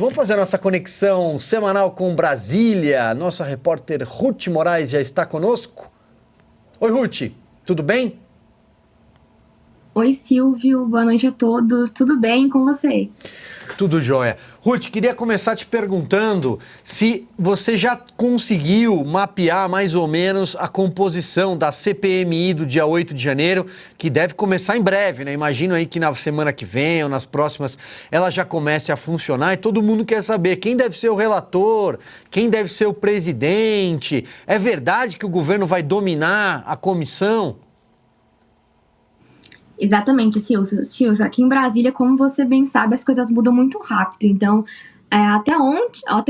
Vamos fazer a nossa conexão semanal com Brasília. Nossa repórter Ruth Moraes já está conosco. Oi, Ruth, tudo bem? Oi, Silvio, boa noite a todos. Tudo bem com você? Tudo jóia. Ruth, queria começar te perguntando se você já conseguiu mapear mais ou menos a composição da CPMI do dia 8 de janeiro, que deve começar em breve, né? Imagino aí que na semana que vem ou nas próximas ela já comece a funcionar e todo mundo quer saber quem deve ser o relator, quem deve ser o presidente. É verdade que o governo vai dominar a comissão? Exatamente, Silvio. Silvio, aqui em Brasília, como você bem sabe, as coisas mudam muito rápido. Então, até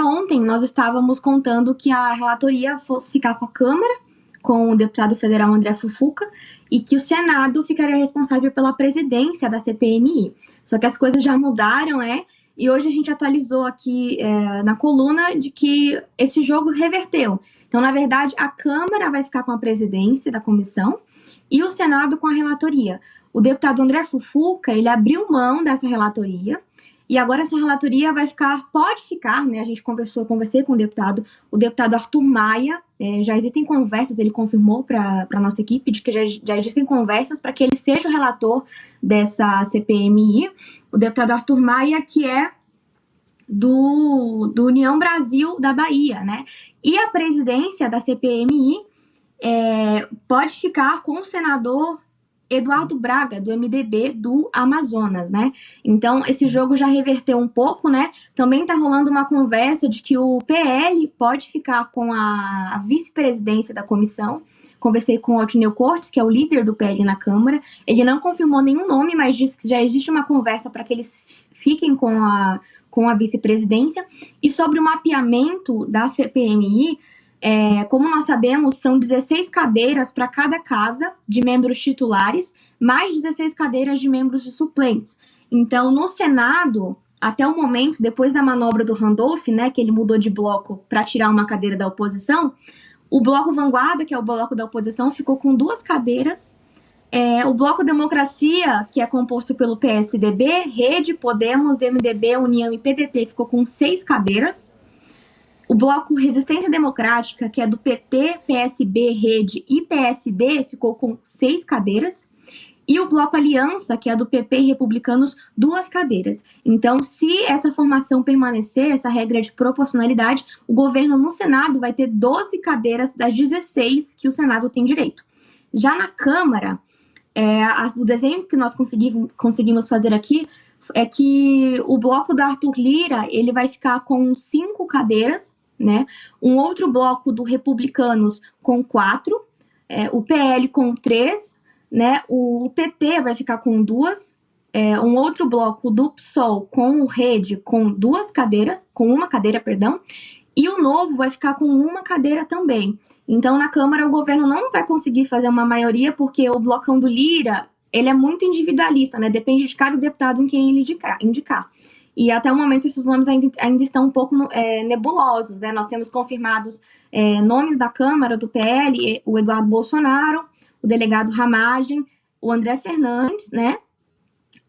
ontem nós estávamos contando que a relatoria fosse ficar com a Câmara, com o deputado federal André Fufuca, e que o Senado ficaria responsável pela presidência da CPMI. Só que as coisas já mudaram, né? E hoje a gente atualizou aqui na coluna de que esse jogo reverteu. Então, na verdade, a Câmara vai ficar com a presidência da comissão e o Senado com a relatoria. O deputado André Fufuca, ele abriu mão dessa relatoria e agora essa relatoria pode ficar, né? Conversei com o deputado Arthur Maia, já existem conversas, ele confirmou para a nossa equipe de que já existem conversas para que ele seja o relator dessa CPMI. O deputado Arthur Maia, que é do União Brasil da Bahia, né? E a presidência da CPMI pode ficar com o senador Eduardo Braga, do MDB do Amazonas, né? Então, esse jogo já reverteu um pouco, né? Também tá rolando uma conversa de que o PL pode ficar com a vice-presidência da comissão. Conversei com o Altineu Cortes, que é o líder do PL na Câmara. Ele não confirmou nenhum nome, mas disse que já existe uma conversa para que eles fiquem com a vice-presidência. E sobre o mapeamento da CPMI, como nós sabemos, são 16 cadeiras para cada casa de membros titulares, mais 16 cadeiras de membros de suplentes. Então, no Senado, até o momento, depois da manobra do Randolph, né, que ele mudou de bloco para tirar uma cadeira da oposição, o bloco Vanguarda, que é o bloco da oposição, ficou com 2 cadeiras. O bloco Democracia, que é composto pelo PSDB, Rede, Podemos, MDB, União e PDT, ficou com 6 cadeiras. O bloco Resistência Democrática, que é do PT, PSB, Rede e PSD, ficou com 6 cadeiras. E o bloco Aliança, que é do PP e Republicanos, 2 cadeiras. Então, se essa formação permanecer, essa regra de proporcionalidade, o governo no Senado vai ter 12 cadeiras das 16 que o Senado tem direito. Já na Câmara, o desenho que nós conseguimos fazer aqui é que o bloco da Arthur Lira, ele vai ficar com 5 cadeiras, né? Um outro bloco do Republicanos com 4, o PL com 3, né? O PT vai ficar com 2, um outro bloco do PSOL com o Rede com 2 cadeiras, com 1 cadeira, perdão, e o Novo vai ficar com 1 cadeira também. Então, na Câmara, o governo não vai conseguir fazer uma maioria, porque o blocão do Lira, ele é muito individualista, né? Depende de cada deputado em quem ele indicar. E até o momento esses nomes ainda estão um pouco nebulosos, né? Nós temos confirmados nomes da Câmara, do PL, o Eduardo Bolsonaro, o delegado Ramagem, o André Fernandes, né?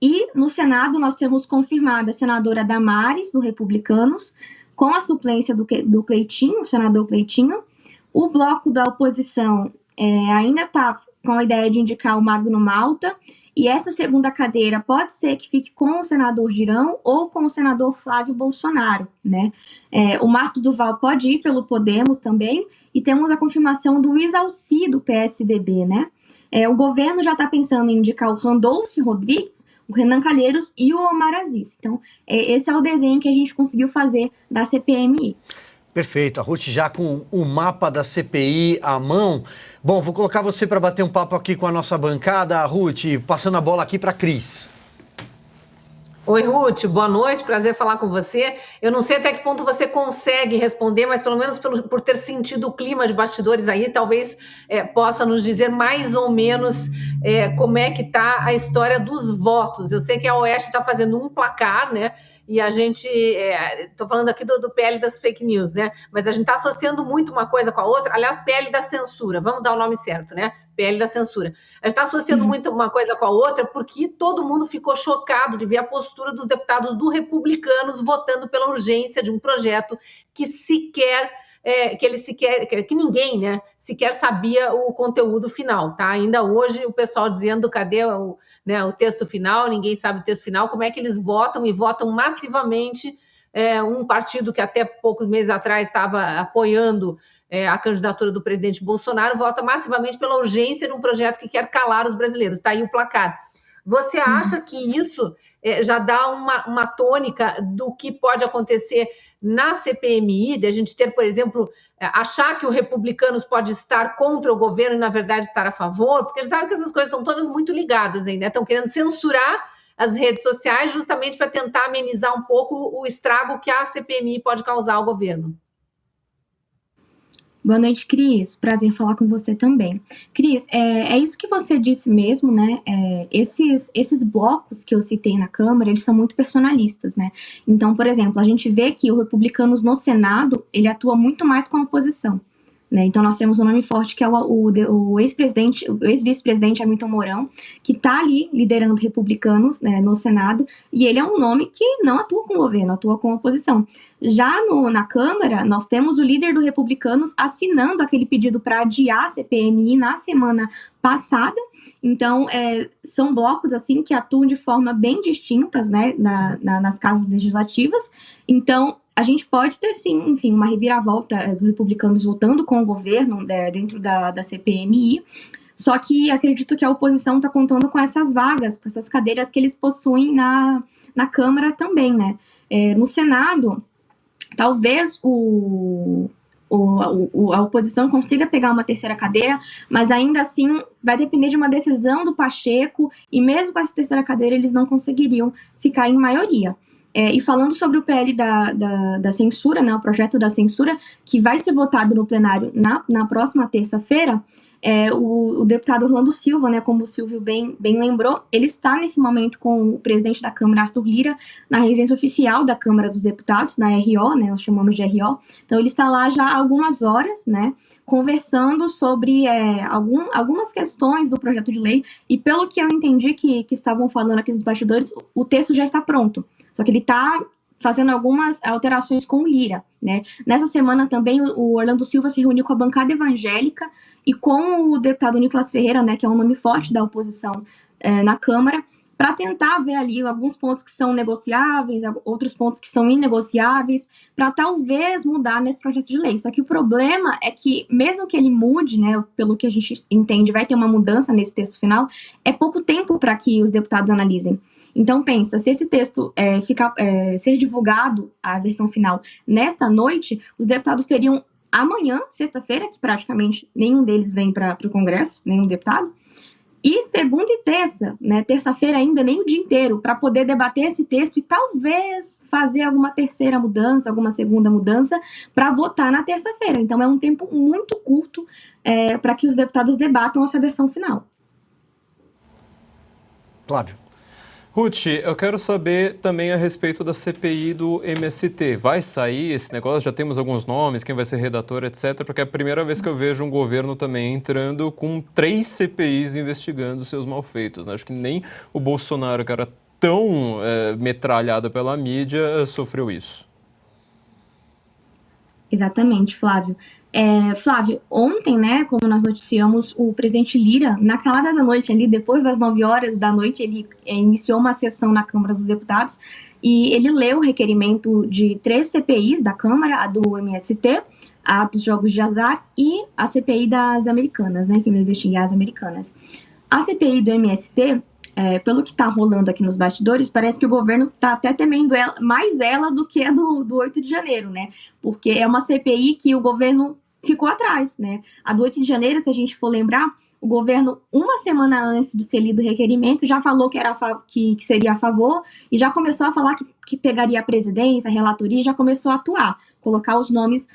E no Senado nós temos confirmada a senadora Damares, do Republicanos, com a suplência do Cleitinho, o senador Cleitinho. O bloco da oposição ainda está com a ideia de indicar o Magno Malta, e essa segunda cadeira pode ser que fique com o senador Girão ou com o senador Flávio Bolsonaro, né? O Marcos Duval pode ir pelo Podemos também, e temos a confirmação do Isalci, do PSDB, né? O governo já está pensando em indicar o Randolph Rodrigues, o Renan Calheiros e o Omar Aziz. Então, esse é o desenho que a gente conseguiu fazer da CPMI. Perfeito, a Ruth já com o mapa da CPI à mão. Bom, vou colocar você para bater um papo aqui com a nossa bancada. Ruth, passando a bola aqui para a Cris. Oi, Ruth, boa noite, prazer falar com você. Eu não sei até que ponto você consegue responder, mas pelo menos por ter sentido o clima de bastidores aí, talvez possa nos dizer mais ou menos como é que está a história dos votos. Eu sei que a Oeste está fazendo um placar, né? e a gente, estou falando aqui do PL das fake news, né? Mas a gente está associando muito uma coisa com a outra. Aliás, PL da censura, vamos dar o nome certo, né? PL da censura. A gente está associando muito uma coisa com a outra porque todo mundo ficou chocado de ver a postura dos deputados do Republicanos votando pela urgência de um projeto que que ninguém, né, sequer sabia o conteúdo final, tá? Ainda hoje o pessoal dizendo cadê o texto final, ninguém sabe o texto final, como é que eles votam e votam massivamente um partido que até poucos meses atrás estava apoiando a candidatura do presidente Bolsonaro, vota massivamente pela urgência de um projeto que quer calar os brasileiros. Está aí o placar. Você acha que isso já dá uma tônica do que pode acontecer na CPMI, de a gente ter, por exemplo, achar que o Republicanos pode estar contra o governo e, na verdade, estar a favor? Porque eles sabem que essas coisas estão todas muito ligadas aí, né? Estão querendo censurar as redes sociais justamente para tentar amenizar um pouco o estrago que a CPMI pode causar ao governo. Boa noite, Cris. Prazer em falar com você também. Cris, é isso que você disse mesmo, né? Esses blocos que eu citei na Câmara, eles são muito personalistas, né? Então, por exemplo, a gente vê que o Republicanos no Senado, ele atua muito mais com a oposição, né? Então, nós temos um nome forte que é o ex-vice-presidente Hamilton Mourão, que está ali liderando Republicanos, né, no Senado, e ele é um nome que não atua com o governo, atua com a oposição. Já na Câmara, nós temos o líder do Republicanos assinando aquele pedido para adiar a CPMI na semana passada. Então, são blocos assim que atuam de forma bem distintas, né, nas casas legislativas. Então, a gente pode ter, sim, enfim, uma reviravolta dos republicanos votando com o governo dentro da CPMI, só que acredito que a oposição está contando com essas vagas, com essas cadeiras que eles possuem na Câmara também, né? No Senado, talvez a oposição consiga pegar uma terceira cadeira, mas ainda assim vai depender de uma decisão do Pacheco, e mesmo com essa terceira cadeira eles não conseguiriam ficar em maioria. E falando sobre o PL da censura, né, o projeto da censura, que vai ser votado no plenário na próxima terça-feira, o deputado Orlando Silva, né, como o Silvio bem lembrou, ele está nesse momento com o presidente da Câmara, Arthur Lira, na residência oficial da Câmara dos Deputados, na RO, né, nós chamamos de RO. Então ele está lá já há algumas horas, né, conversando sobre algumas questões do projeto de lei, e pelo que eu entendi que estavam falando aqui nos bastidores, o texto já está pronto, só que ele está fazendo algumas alterações com o Lira, né. Nessa semana também o Orlando Silva se reuniu com a bancada evangélica e com o deputado Nicolas Ferreira, né, que é um nome forte da oposição na Câmara, para tentar ver ali alguns pontos que são negociáveis, outros pontos que são inegociáveis, para talvez mudar nesse projeto de lei. Só que o problema é que, mesmo que ele mude, né, pelo que a gente entende, vai ter uma mudança nesse texto final, é pouco tempo para que os deputados analisem. Então, pensa, se esse texto ser divulgado, a versão final, nesta noite, os deputados teriam amanhã, sexta-feira, que praticamente nenhum deles vem para o Congresso, nenhum deputado, e segunda e terça, né, terça-feira ainda nem o dia inteiro, para poder debater esse texto e talvez fazer alguma terceira mudança, alguma segunda mudança, para votar na terça-feira. Então é um tempo muito curto para que os deputados debatam essa versão final. Flávio. Ruth, eu quero saber também a respeito da CPI do MST. Vai sair esse negócio? Já temos alguns nomes, quem vai ser redator, etc. Porque é a primeira vez que eu vejo um governo também entrando com 3 CPIs investigando seus malfeitos, né? Acho que nem o Bolsonaro, que era tão metralhado pela mídia, sofreu isso. Exatamente, Flávio. Flávio, ontem, né, como nós noticiamos, o presidente Lira, na calada da noite ali, depois das 9 horas da noite, ele iniciou uma sessão na Câmara dos Deputados e ele leu o requerimento de 3 CPIs da Câmara, a do MST, a dos jogos de azar e a CPI das Americanas, né, que vai investigar as Americanas. A CPI do MST, pelo que está rolando aqui nos bastidores, parece que o governo está até temendo mais ela do que a do 8 de janeiro, né? Porque é uma CPI que o governo ficou atrás, né? A do 8 de janeiro, se a gente for lembrar, o governo, uma semana antes de ser lido o requerimento, já falou que seria a favor e já começou a falar que pegaria a presidência, a relatoria, e já começou a atuar, colocar os nomes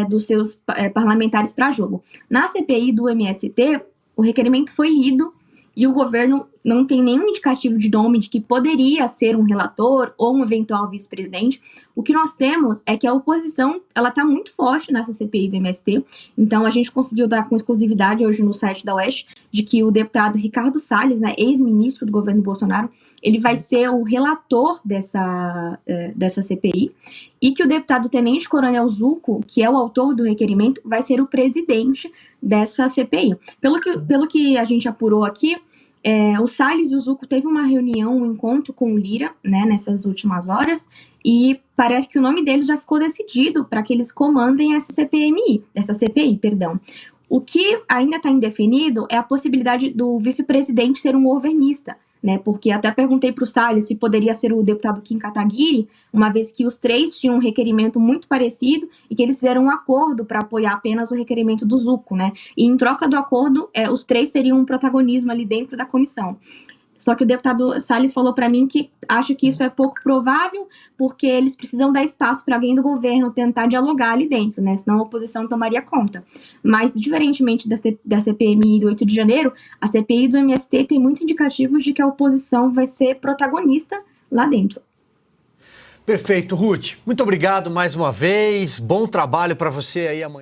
dos seus parlamentares para jogo. Na CPI do MST, o requerimento foi lido e o governo não tem nenhum indicativo de nome de que poderia ser um relator ou um eventual vice-presidente. O que nós temos é que a oposição ela está muito forte nessa CPI do MST, então a gente conseguiu dar com exclusividade hoje no site da UESC de que o deputado Ricardo Salles, né, ex-ministro do governo Bolsonaro, ele vai ser o relator dessa CPI, e que o deputado Tenente Coronel Zucco, que é o autor do requerimento, vai ser o presidente dessa CPI. Pelo que a gente apurou aqui, o Salles e o Zucco teve uma reunião, um encontro com o Lira, né, nessas últimas horas, e parece que o nome deles já ficou decidido para que eles comandem essa CPI. O que ainda está indefinido é a possibilidade do vice-presidente ser um governista, né? Porque até perguntei para o Salles se poderia ser o deputado Kim Kataguiri, uma vez que os três tinham um requerimento muito parecido e que eles fizeram um acordo para apoiar apenas o requerimento do Zucco, né? E em troca do acordo, os três teriam um protagonismo ali dentro da comissão. Só que o deputado Salles falou para mim que acha que isso é pouco provável, porque eles precisam dar espaço para alguém do governo tentar dialogar ali dentro, né? Senão a oposição tomaria conta. Mas, diferentemente da CPMI do 8 de janeiro, a CPI do MST tem muitos indicativos de que a oposição vai ser protagonista lá dentro. Perfeito, Ruth. Muito obrigado mais uma vez. Bom trabalho para você aí amanhã.